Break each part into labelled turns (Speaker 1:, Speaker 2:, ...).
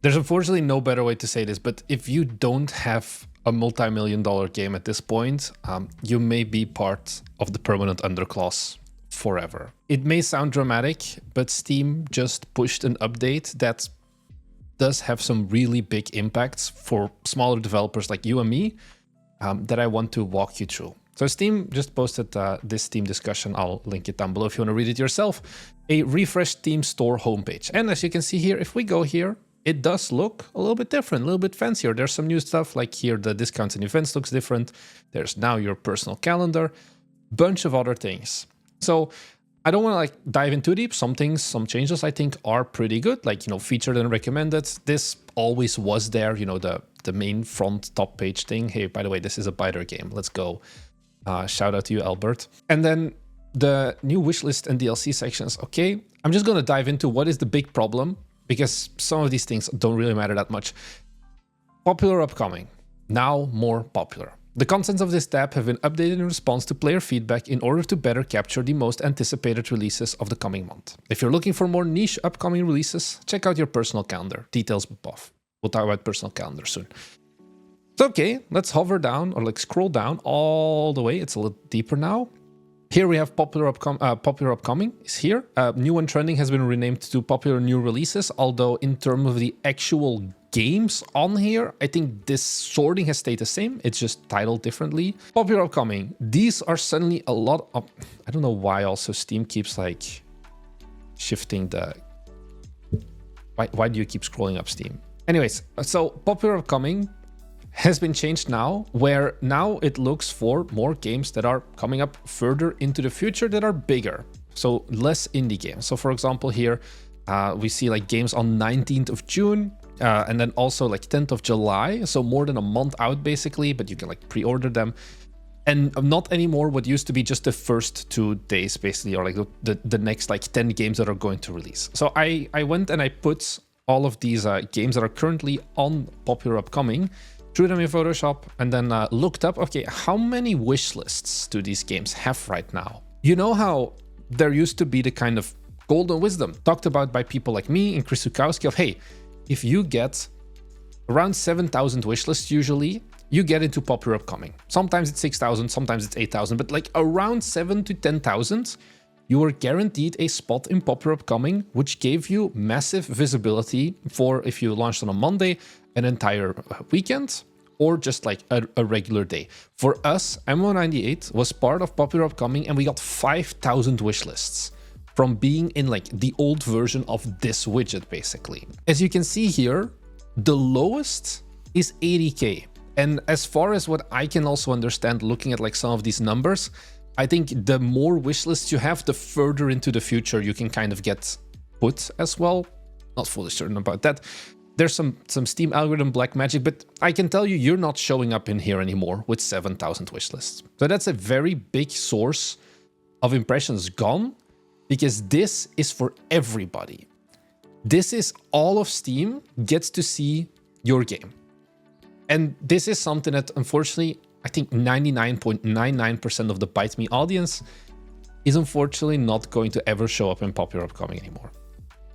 Speaker 1: There's unfortunately no better way to say this, but if you don't have a multi-million-dollar game at this point, you may be part of the permanent underclass forever. It may sound dramatic, but Steam just pushed an update that does have some really big impacts for smaller developers like you and me that I want to walk you through. So Steam just posted this Steam discussion. I'll link it down below if you want to read it yourself. A refreshed Steam store homepage. And as you can see here, if we go here, it does look a little bit different, a little bit fancier. There's some new stuff, like here the discounts and events looks different. There's now your personal calendar, bunch of other things. So I don't want to like dive in too deep. Some things, some changes I think are pretty good, like, you know, featured and recommended. This always was there, you know, the main front top page thing. Hey, by the way, this is a biter game. Let's go. Shout out to you, Albert. And then the new wishlist and DLC sections. Okay, I'm just going to dive into what is the big problem, because some of these things don't really matter that much. Popular upcoming, now more popular. The contents of this tab have been updated in response to player feedback in order to better capture the most anticipated releases of the coming month. If you're looking for more niche upcoming releases, check out your personal calendar. Details above. We'll talk about personal calendar soon. So okay, let's hover down or like scroll down all the way. It's a little deeper now. Here we have popular upcoming is here. New and trending has been renamed to popular new releases, although in terms of the actual games on here, I think this sorting has stayed the same. It's just titled differently. Popular upcoming. These are suddenly a lot of... I don't know why also Steam keeps like shifting the... Why do you keep scrolling up, Steam? Anyways, so popular upcoming has been changed now, where now it looks for more games that are coming up further into the future that are bigger. So less indie games. So for example, here we see like games on 19th of June and then also like 10th of July. So more than a month out basically, but you can like pre-order them. And not anymore what used to be just the first 2 days basically, or like the next like 10 games that are going to release. So I went and I put all of these games that are currently on popular upcoming, threw them in Photoshop, and then looked up, okay, how many wish lists do these games have right now? You know how there used to be the kind of golden wisdom talked about by people like me and Chris Zukowski of, hey, if you get around 7,000 wish lists usually, you get into popular upcoming. Sometimes it's 6,000, sometimes it's 8,000, but like around 7 to 10,000, you were guaranteed a spot in popular upcoming, which gave you massive visibility for if you launched on a Monday, an entire weekend, or just like a regular day. For us, MO98 was part of popular upcoming, and we got 5,000 wish lists from being in like the old version of this widget, basically. As you can see here, the lowest is 80K. And as far as what I can also understand looking at like some of these numbers, I think the more wish lists you have, the further into the future you can kind of get put as well. Not fully certain about that. There's some Steam algorithm black magic, but I can tell you, you're not showing up in here anymore with 7,000 wish lists. So that's a very big source of impressions gone, because this is for everybody. This is all of Steam gets to see your game. And this is something that unfortunately, I think 99.99% of the Bite Me audience is unfortunately not going to ever show up in popular upcoming anymore.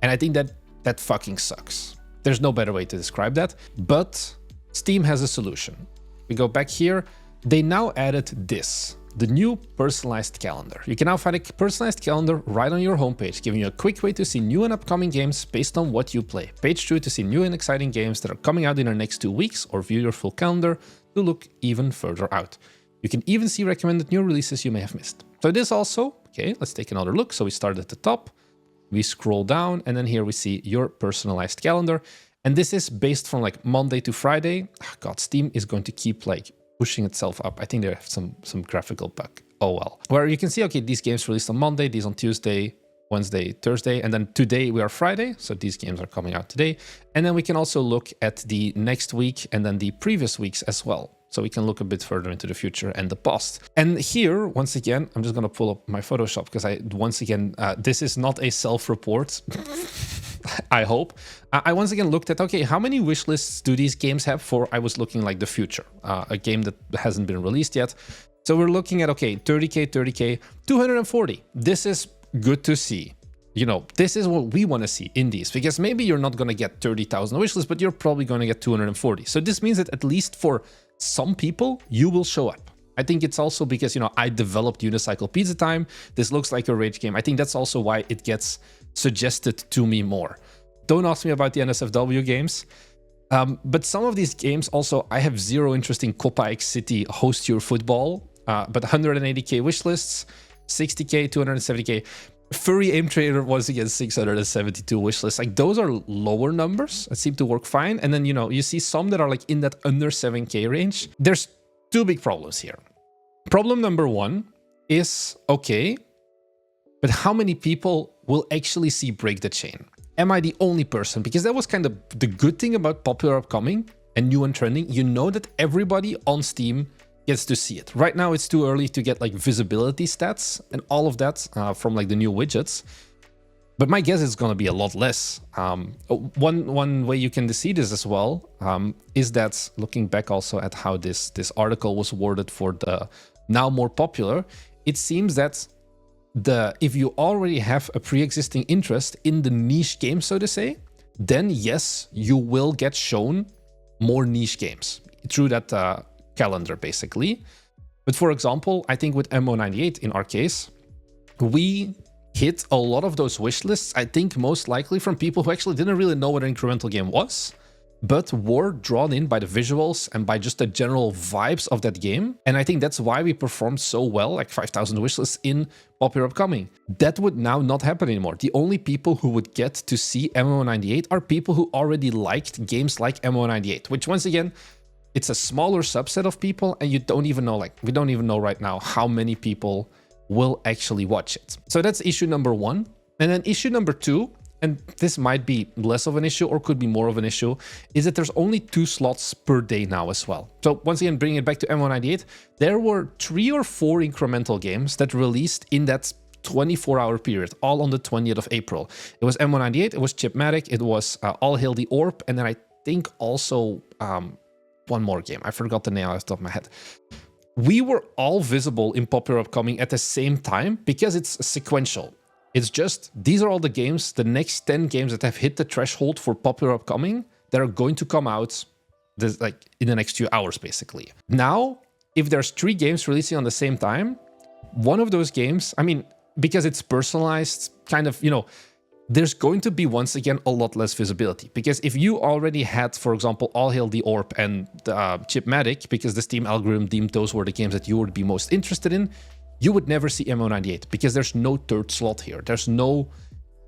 Speaker 1: And I think that fucking sucks. There's no better way to describe that, but Steam has a solution. We go back here. They now added this, the new personalized calendar. You can now find a personalized calendar right on your homepage, giving you a quick way to see new and upcoming games based on what you play. Page 2 to see new and exciting games that are coming out in the next 2 weeks, or view your full calendar to look even further out. You can even see recommended new releases you may have missed. So this also, okay, let's take another look. So we start at the top. We scroll down, and then here we see your personalized calendar. And this is based from like Monday to Friday. Oh God, Steam is going to keep like pushing itself up. I think they have some graphical bug. Oh well. Where you can see, okay, these games released on Monday, these on Tuesday, Wednesday, Thursday, and then today we are Friday. So these games are coming out today. And then we can also look at the next week and then the previous weeks as well. So we can look a bit further into the future and the past. And here, once again, I'm just going to pull up my Photoshop because this is not a self-report, I hope. I once again looked at, okay, how many wish lists do these games have for, I was looking like the future, a game that hasn't been released yet. So we're looking at, okay, 30K, 240. This is good to see. you know, this is what we want to see in these, because maybe you're not going to get 30,000 wishlists, but you're probably going to get 240. So this means that at least for some people, you will show up. I think it's also because, you know, I developed Unicycle Pizza Time. This looks like a rage game. I think that's also why it gets suggested to me more. Don't ask me about the NSFW games. But some of these games also, I have zero interest in Copa X City Host Your Football, but 180k wishlists, 60k, 270k. Furry Aim Trader was again 672 wishlists. Like those are lower numbers that seem to work fine. And then, you know, you see some that are like in that under 7k range. There's two big problems here. Problem number one is, okay, but how many people will actually see Break the Chain? Am I the only person? Because that was kind of the good thing about popular upcoming and new and trending. You know that everybody on Steam gets to see it. Right now, it's too early to get like visibility stats and all of that from like the new widgets. But my guess is going to be a lot less. One way you can see this as well is that looking back also at how this article was worded for the now more popular, it seems that if you already have a pre-existing interest in the niche game, so to say, then yes, you will get shown more niche games through that calendar, basically. But for example, I think with MO98 in our case, we hit a lot of those wish lists, I think most likely from people who actually didn't really know what an incremental game was, but were drawn in by the visuals and by just the general vibes of that game. And I think that's why we performed so well, like 5,000 wishlists in popular upcoming. That would now not happen anymore. The only people who would get to see MO98 are people who already liked games like MO98, which once again, it's a smaller subset of people, and you don't even know, like, we don't even know right now how many people will actually watch it. So that's issue number one. And then issue number two, and this might be less of an issue or could be more of an issue, is that there's only 2 slots per day now as well. So once again, bringing it back to MO98, there were 3 or 4 incremental games that released in that 24-hour period, all on the 20th of April. It was MO98, it was Chipmatic, it was All Hail the Orb, and then I think also one more game. I forgot the name off the top of my head. We were all visible in popular upcoming at the same time because it's sequential. It's just, these are all the games, the next 10 games that have hit the threshold for popular upcoming that are going to come out like in the next few hours, basically. Now, if there's 3 games releasing on the same time, one of those games, I mean, because it's personalized, kind of, you know, there's going to be, once again, a lot less visibility. Because if you already had, for example, All Hail the Orb and Chipmatic, because the Steam algorithm deemed those were the games that you would be most interested in, you would never see MO98 because there's no third slot here. There's no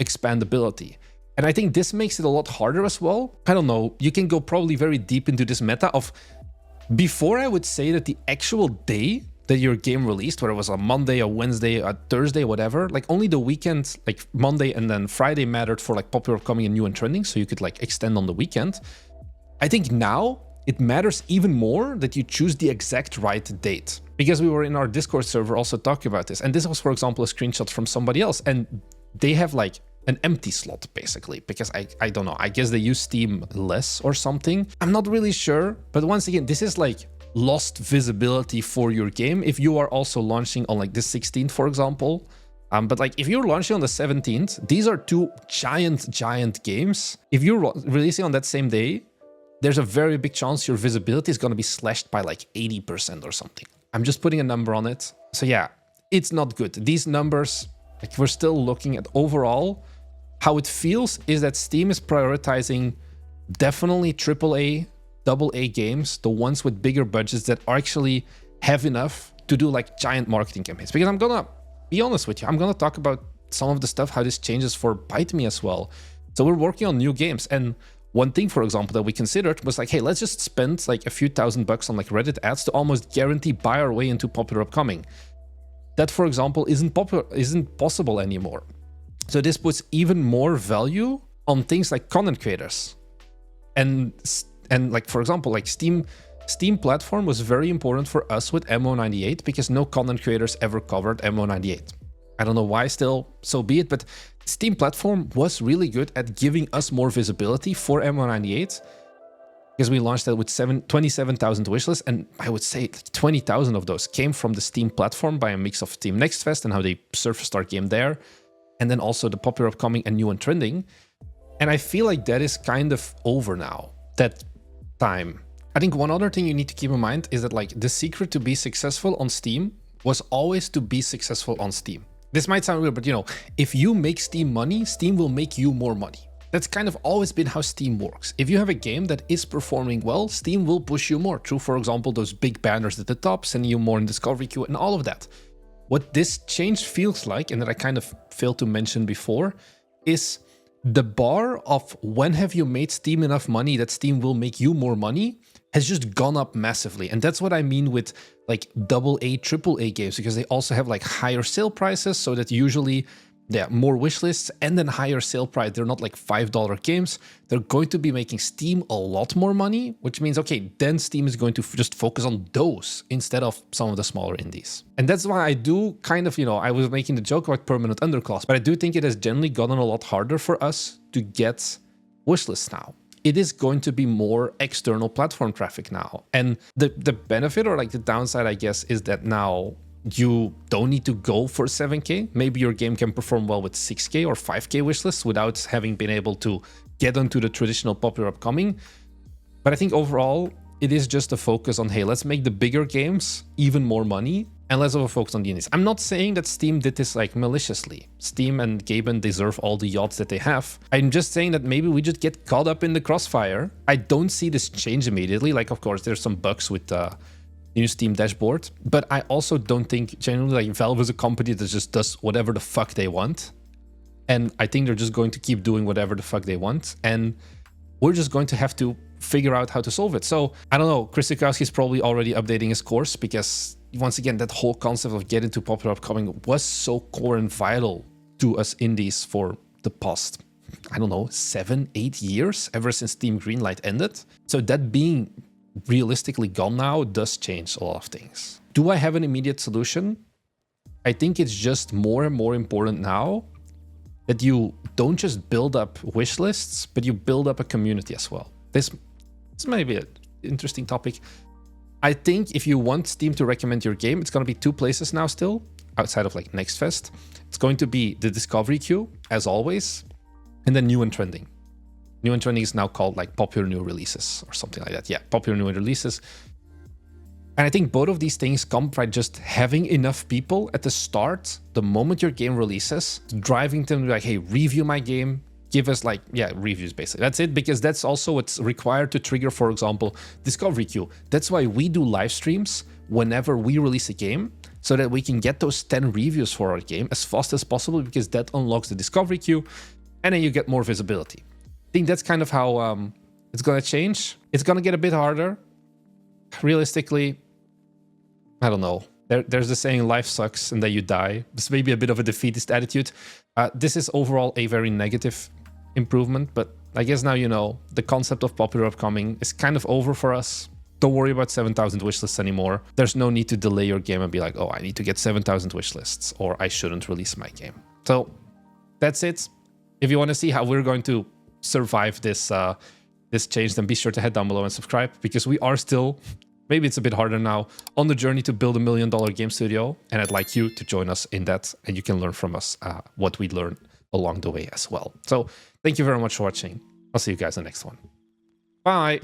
Speaker 1: expandability. And I think this makes it a lot harder as well. I don't know, you can go probably very deep into this meta of, before I would say that the actual day that your game released, whether it was a Monday, a Wednesday, a Thursday, whatever, like only the weekend, like Monday and then Friday mattered for like popular upcoming and new and trending, so you could like extend on the weekend. I think now it matters even more that you choose the exact right date, because we were in our Discord server also talking about this. And this was, for example, a screenshot from somebody else, and they have like an empty slot basically, because I don't know, I guess they use Steam less or something. I'm not really sure, but once again, this is like lost visibility for your game if you are also launching on like the 16th, for example. But like if you're launching on the 17th, these are 2 giant games. If you're releasing on that same day, there's a very big chance your visibility is going to be slashed by like 80% or something. I'm just putting a number on it. So yeah, it's not good. These numbers, like we're still looking at overall, how it feels is that Steam is prioritizing definitely AAA, AA games, the ones with bigger budgets that actually have enough to do like giant marketing campaigns. Because I'm gonna be honest with you, I'm gonna talk about some of the stuff, how this changes for Bite Me as well. So we're working on new games, and one thing, for example, that we considered was like, hey, let's just spend like a few $1,000 on like Reddit ads to almost guarantee buy our way into popular upcoming. That, for example, isn't possible anymore. So this puts even more value on things like content creators. And like, for example, like Steam platform was very important for us with MO98 because no content creators ever covered MO98. I don't know why, still, so be it, but Steam platform was really good at giving us more visibility for MO98 because we launched that with 27,000 wishlists, and I would say 20,000 of those came from the Steam platform by a mix of Steam Next Fest and how they surfaced our game there. and then also the popular upcoming and new and trending. And I feel like that is kind of over now, that time. I think one other thing you need to keep in mind is that like the secret to be successful on Steam was always to be successful on Steam. This might sound weird, but you know, if you make Steam money, Steam will make you more money. That's kind of always been how Steam works. If you have a game that is performing well, Steam will push you more through, for example, those big banners at the top, sending you more in discovery queue and all of that. What this change feels like, and that I kind of failed to mention before, is the bar of when have you made Steam enough money that Steam will make you more money has just gone up massively. And that's what I mean with like AA, AAA games, because they also have like higher sale prices, so that usually more wish lists and then higher sale price. They're not like $5 games. They're going to be making Steam a lot more money, which means, okay, then Steam is going to just focus on those instead of some of the smaller indies. And that's why I do kind of, you know, I was making the joke about permanent underclass, but I do think it has generally gotten a lot harder for us to get wish lists now. It is going to be more external platform traffic now. And the benefit, or like the downside, I guess, is that now you don't need to go for 7K. Maybe your game can perform well with 6K or 5K wishlists without having been able to get onto the traditional popular upcoming. But I think overall, it is just a focus on, hey, let's make the bigger games even more money and less of a focus on the indies. I'm not saying that Steam did this like maliciously. Steam and Gaben deserve all the yachts that they have. I'm just saying that maybe we just get caught up in the crossfire. I don't see this change immediately. Like, of course, there's some bugs with the new Steam dashboard, but I also don't think generally like Valve is a company that just does whatever the fuck they want. And I think they're just going to keep doing whatever the fuck they want. And we're just going to have to figure out how to solve it. So I don't know, Chris Zukowski is probably already updating his course, because once again, that whole concept of getting to popular upcoming was so core and vital to us indies for the past, I don't know, 7-8 years, ever since Steam Greenlight ended. So that being realistically gone now does change a lot of things. Do I have an immediate solution? I think it's just more and more important now that you don't just build up wish lists, but you build up a community as well. This may be an interesting topic. I think if you want Steam to recommend your game, it's going to be two places now still, outside of like Next Fest. It's going to be the discovery queue, as always, and then new and trending. New and trending is now called like popular new releases or something like that. Yeah, popular new releases. And I think both of these things come by just having enough people at the start, the moment your game releases, driving them to be like, hey, review my game, give us like, yeah, reviews basically. That's it, because that's also what's required to trigger, for example, discovery queue. That's why we do live streams whenever we release a game, so that we can get those 10 reviews for our game as fast as possible, because that unlocks the discovery queue and then you get more visibility. I think that's kind of how it's going to change. It's going to get a bit harder. Realistically, I don't know. There's the saying, life sucks and then you die. This may be a bit of a defeatist attitude. This is overall a very negative improvement, but I guess now you know the concept of popular upcoming is kind of over for us. Don't worry about 7,000 wishlists anymore. There's no need to delay your game and be like, oh, I need to get 7,000 wishlists, or I shouldn't release my game. So that's it. If you want to see how we're going to survive this this change, then be sure to head down below and subscribe, because we are still, maybe it's a bit harder now, on the journey to build $1 million game studio, and I'd like you to join us in that, and you can learn from us what we learn along the way as well. So thank you very much for watching. I'll see you guys in the next one. Bye.